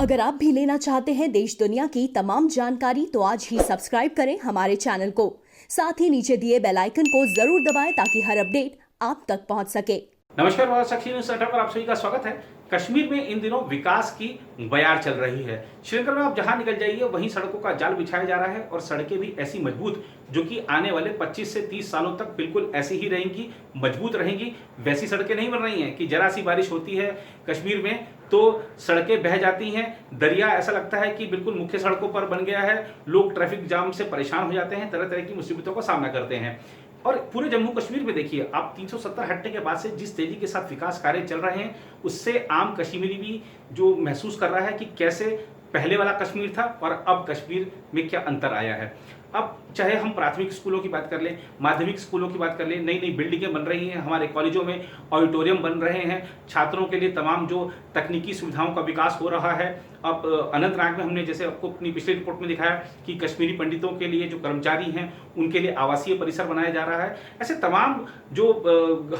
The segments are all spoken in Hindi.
अगर आप भी लेना चाहते हैं देश दुनिया की तमाम जानकारी तो आज ही सब्सक्राइब करें हमारे चैनल को। साथ ही नीचे दिए बेल आइकन को जरूर दबाएं ताकि हर अपडेट आप तक पहुंच सके। नमस्कार, प्रवासी न्यूज़ सेंटर पर आप सभी का स्वागत है। कश्मीर में इन दिनों विकास की बयार चल रही है। श्रीनगर में आप जहां निकल जाइए वहीं सड़कों का जाल बिछाया जा रहा है और सड़कें भी ऐसी मजबूत जो कि आने वाले 25 से 30 सालों तक बिल्कुल ऐसी ही रहेंगी, मजबूत रहेंगी। वैसी सड़कें नहीं बन रही हैं कि जरा सी बारिश होती है कश्मीर में तो सड़कें बह जाती हैं। दरिया ऐसा लगता है कि बिल्कुल मुख्य सड़कों पर बन गया है। लोग ट्रैफिक जाम से परेशान हो जाते हैं, तरह तरह की मुसीबतों का सामना करते हैं। और पूरे जम्मू कश्मीर में देखिए आप 370 हटने के बाद से जिस तेजी के साथ विकास कार्य चल रहे हैं उससे आम कश्मीरी भी जो महसूस कर रहा है कि कैसे पहले वाला कश्मीर था और अब कश्मीर में क्या अंतर आया है। अब चाहे हम प्राथमिक स्कूलों की बात कर लें, माध्यमिक स्कूलों की बात कर लें, नई नई बिल्डिंगें बन रही हैं, हमारे कॉलेजों में ऑडिटोरियम बन रहे हैं, छात्रों के लिए तमाम जो तकनीकी सुविधाओं का विकास हो रहा है। अब अनंतनाग में हमने जैसे आपको अपनी पिछली रिपोर्ट में दिखाया कि कश्मीरी पंडितों के लिए जो कर्मचारी हैं उनके लिए आवासीय परिसर बनाया जा रहा है। ऐसे तमाम जो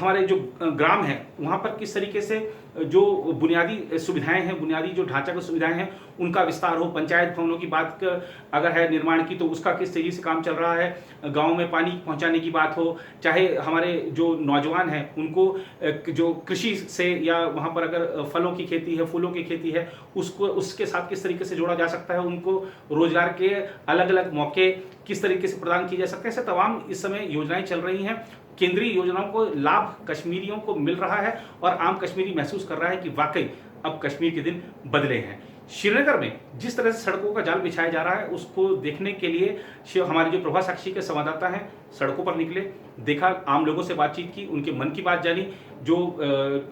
हमारे जो ग्राम हैं वहाँ पर किस तरीके से जो बुनियादी सुविधाएं हैं, बुनियादी जो ढांचागत सुविधाएं हैं उनका विस्तार हो। पंचायत भवनों की बात अगर है निर्माण की तो उसका किस तेजी से काम चल रहा है। गाँव में पानी पहुँचाने की बात हो, चाहे हमारे जो नौजवान हैं उनको जो कृषि से या वहाँ पर अगर फलों की खेती है, फूलों की खेती है उसको उसके साथ किस तरीके से जोड़ा जा सकता है, उनको रोजगार के अलग अलग मौके किस तरीके से प्रदान किए जा सकते हैं। ऐसे तमाम इस समय योजनाएं चल रही हैं। केंद्रीय योजनाओं को लाभ कश्मीरियों को मिल रहा है और आम कश्मीरी महसूस कर रहा है कि वाकई अब कश्मीर के दिन बदले हैं। श्रीनगर में जिस तरह से सड़कों का जाल बिछाया जा रहा है उसको देखने के लिए हमारे जो प्रभा साक्षी के संवाददाता हैं सड़कों पर निकले, देखा, आम लोगों से बातचीत की, उनके मन की बात जानी, जो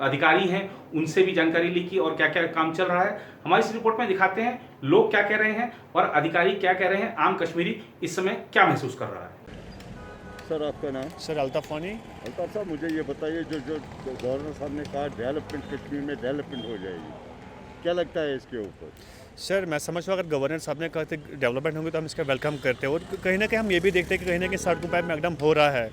अधिकारी हैं उनसे भी जानकारी ली की और क्या क्या काम चल रहा है। हमारी इस रिपोर्ट में दिखाते हैं लोग क्या कह रहे हैं और अधिकारी क्या कह रहे हैं, आम कश्मीरी इस समय क्या महसूस कर रहा है। सर आपका नाम? सर अल्ताफ़ वानी। अल्ताफ़ साहब मुझे ये बताइए जो गवर्नर साहब ने कहा डेवलपमेंट कश्मीर में डेवलपमेंट हो जाएगी, क्या लगता है इसके ऊपर? सर मैं समझता हूँ अगर गवर्नर साहब ने कहा था डेवलपमेंट होंगे तो हम इसका वेलकम करते हैं और कहीं ना कहीं हम ये भी देखते हैं कि कहीं ना कहीं सड़कों पर मैकडम हो रहा है।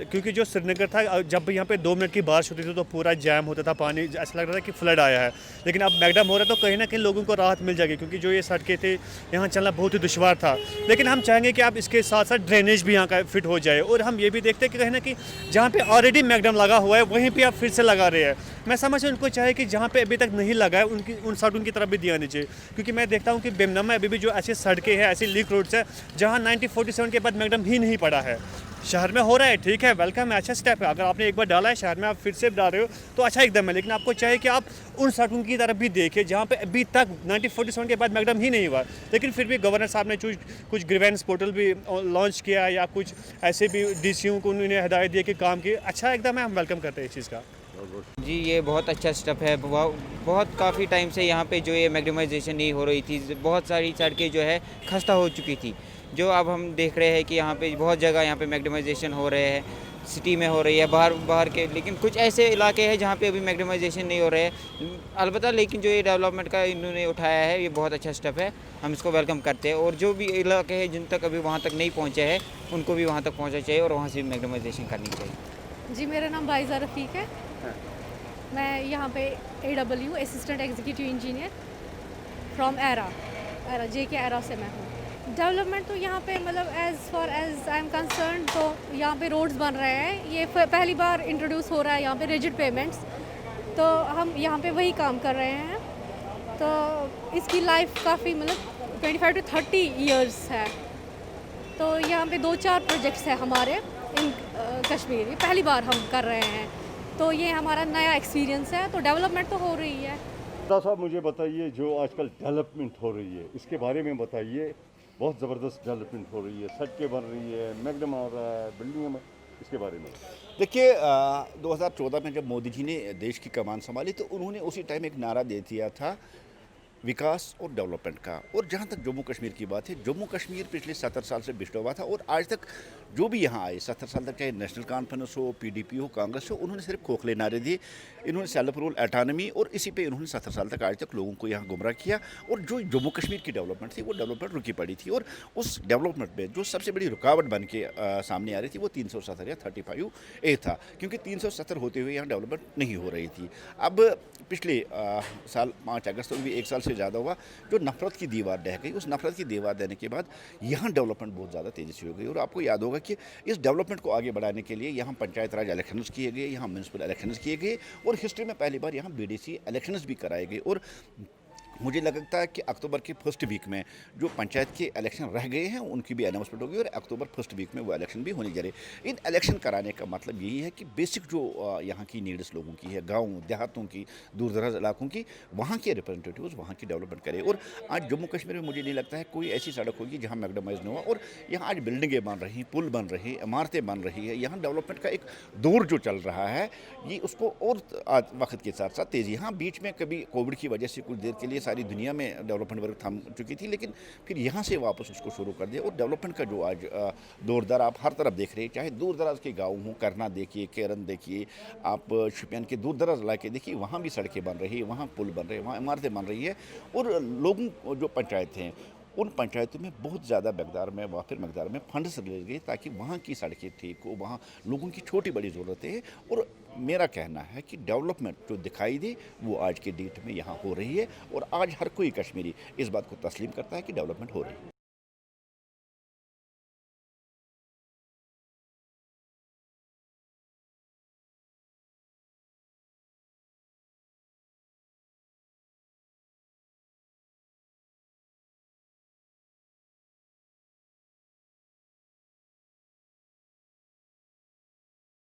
क्योंकि जो श्रीनगर था जब यहाँ पे 2 मिनट की बारिश होती थी तो पूरा जैम होता था, पानी ऐसा लग रहा था कि फ्लड आया है। लेकिन अब मैकडम हो रहा है तो कहीं ना कहीं लोगों को राहत मिल जाएगी क्योंकि जो ये सड़कें थे यहाँ चलना बहुत ही दुश्वार था। लेकिन हम चाहेंगे कि आप इसके साथ साथ ड्रेनेज भी यहाँ का फिट हो जाए और हम ये भी देखते हैं कि कहीं ना कहीं जहाँ पे ऑलरेडी मैकडम लगा हुआ है वहीं पर आप फिर से लगा रहे हैं। मैं समझता हूँ उनको चाहे कि जहाँ पे अभी तक नहीं लगा है उन सड़कों की तरफ भी ध्यान दीजिए क्योंकि मैं देखता हूँ कि बेमना में अभी भी जो ऐसी सड़कें हैं, ऐसी लीक रोड्स है जहाँ 1947 के बाद मैकडम ही नहीं पड़ा है। शहर में हो रहा है, ठीक है, वेलकम है, अच्छा स्टेप है। अगर आपने एक बार डाला है शहर में आप फिर से डाल रहे हो तो अच्छा एकदम है। लेकिन आपको चाहिए कि आप उन सड़कों की तरफ भी देखिए जहाँ पे अभी तक 1947 के बाद मैकडम ही नहीं हुआ। लेकिन फिर भी गवर्नर साहब ने कुछ ग्रीवेंस पोर्टल भी लॉन्च किया या कुछ ऐसे भी डीसीओ को उन्होंने हिदायत दी कि काम की अच्छा एकदम है, हम वेलकम करते हैं इस चीज़ का। जी ये बहुत अच्छा स्टेप है। बहुत काफ़ी टाइम से यहाँ पे जो ये मैग्डमाइजेशन नहीं हो रही थी, बहुत सारी सड़कें जो है खस्ता हो चुकी थी, जो अब हम देख रहे हैं कि यहाँ पे बहुत जगह यहाँ पे मैग्डमाइजेशन हो रहे हैं, सिटी में हो रही है, बाहर के। लेकिन कुछ ऐसे इलाके हैं जहाँ पे अभी मैग्डमाइजेशन नहीं हो रहे हैं अलबत्ता। लेकिन जो ये डेवलपमेंट का इन्होंने उठाया है ये बहुत अच्छा स्टेप है, हम इसको वेलकम करते हैं। और जो भी इलाके हैं जिन तक अभी वहाँ तक नहीं पहुँचे हैं उनको भी वहाँ तक पहुँचना चाहिए और वहाँ से मैग्डमाइजेशन करनी चाहिए। जी मेरा नाम बाइज़ा रफ़ीक है। मैं यहाँ पे AW assistant executive engineer from era JK era से मैं हूँ। डेवलपमेंट तो यहाँ पे मतलब as far as I am concern तो यहाँ पे रोड्स बन रहे हैं। ये पहली बार इंट्रोड्यूस हो रहा है यहाँ पे रिजिड पेमेंट्स, तो हम यहाँ पे वही काम कर रहे हैं। तो इसकी लाइफ काफ़ी मतलब 25 to 30 ईयर्स है। तो यहाँ पे 2-4 प्रोजेक्ट्स हैं हमारे इन कश्मीर, पहली बार हम कर रहे हैं तो ये हमारा नया एक्सपीरियंस है। तो डेवलपमेंट तो हो रही है। साहब मुझे बताइए जो आजकल डेवलपमेंट हो रही है इसके बारे में बताइए। बहुत ज़बरदस्त डेवलपमेंट हो रही है, सड़कें बन रही है, मैकडम हो रहा है, बिल्डिंगों में, इसके बारे में देखिए 2014 में जब मोदी जी ने देश की कमान संभाली तो उन्होंने उसी टाइम एक नारा दे दिया था विकास और डेवलपमेंट का। और जहाँ तक जम्मू कश्मीर की बात है, जम्मू कश्मीर पिछले 70 साल से बिछड़ा हुआ था और आज तक जो भी यहाँ आए 70 साल तक, चाहे नेशनल कॉन्फ्रेंस हो, PDP हो, कांग्रेस हो, उन्होंने सिर्फ खोखले नारे दिए। इन्होंने सेल्फ रूल एटानमी और इसी पे इन्होंने 70 साल तक आज तक लोगों को यहाँ गुमराह किया। और जो जम्मू कश्मीर की डेवलपमेंट थी वो डेवलपमेंट रुकी पड़ी थी और उस डेवलपमेंट में जो सबसे बड़ी रुकावट बन के सामने आ रही थी वो 370 या 35A था, क्योंकि 370 होते हुए यहाँ डेवलपमेंट नहीं हो रही थी। अब पिछले साल 5 अगस्त भी 1 साल से ज़्यादा हुआ। जो नफरत की दीवार ढह गई, उस नफरत की दीवार देने के बाद यहाँ डेवलपमेंट बहुत ज़्यादा तेज़ी से हो गई। और आपको याद होगा कि इस डेवलपमेंट को आगे बढ़ाने के लिए यहाँ पंचायत राज इलेक्शंस किए गए, यहाँ म्यूनसिपल इलेक्शंस किए गए और हिस्ट्री में पहली बार यहाँ बीडीसी इलेक्शंस भी कराए गए। और मुझे लगता है कि अक्टूबर के फर्स्ट वीक में जो पंचायत के इलेक्शन रह गए हैं उनकी भी अनाउंसमेंट होगी और अक्टूबर फर्स्ट वीक में वो इलेक्शन भी होने जा रहे हैं। इन इलेक्शन कराने का मतलब यही है कि बेसिक जो यहाँ की नीड्स लोगों की है, गाँव देहातों की, दूर दराज इलाकों की, वहाँ के रिप्रेजेंटेटिव्स वहाँ की डेवलपमेंट करें। और आज जम्मू कश्मीर में मुझे नहीं लगता है कोई ऐसी सड़क होगी जहाँ मैगडमाइज न हुआ। और यहाँ आज बिल्डिंगें बन रही, पुल बन रही, इमारतें बन रही है। यहाँ डेवलपमेंट का एक दौर जो चल रहा है ये उसको और वक्त के साथ साथ तेज़ी। हाँ, बीच में कभी कोविड की वजह से कुछ देर के लिए सारी दुनिया में डेवलपमेंट वर्क थम चुकी थी, लेकिन फिर यहाँ से वापस उसको शुरू कर दिया। और डेवलपमेंट का जो आज दौर आप हर तरफ देख रहे हैं, चाहे दूर दराज के गाँव हों, करना देखिए, केरन देखिए, आप शोपियान के दूर दराज इलाके देखिए, वहाँ भी सड़कें बन रही है, वहाँ पुल बन रहे हैं, वहाँ इमारतें बन रही है। और लोगों जो पंचायत हैं उन पंचायतों में बहुत ज़्यादा वाफिर मकदार में फंड्स ले गए ताकि वहाँ की सड़कें ठीक हो, वहाँ लोगों की छोटी बड़ी ज़रूरतें हैं। और मेरा कहना है कि डेवलपमेंट जो दिखाई दे वो आज के डेट में यहाँ हो रही है और आज हर कोई कश्मीरी इस बात को तस्लीम करता है कि डेवलपमेंट हो रही है।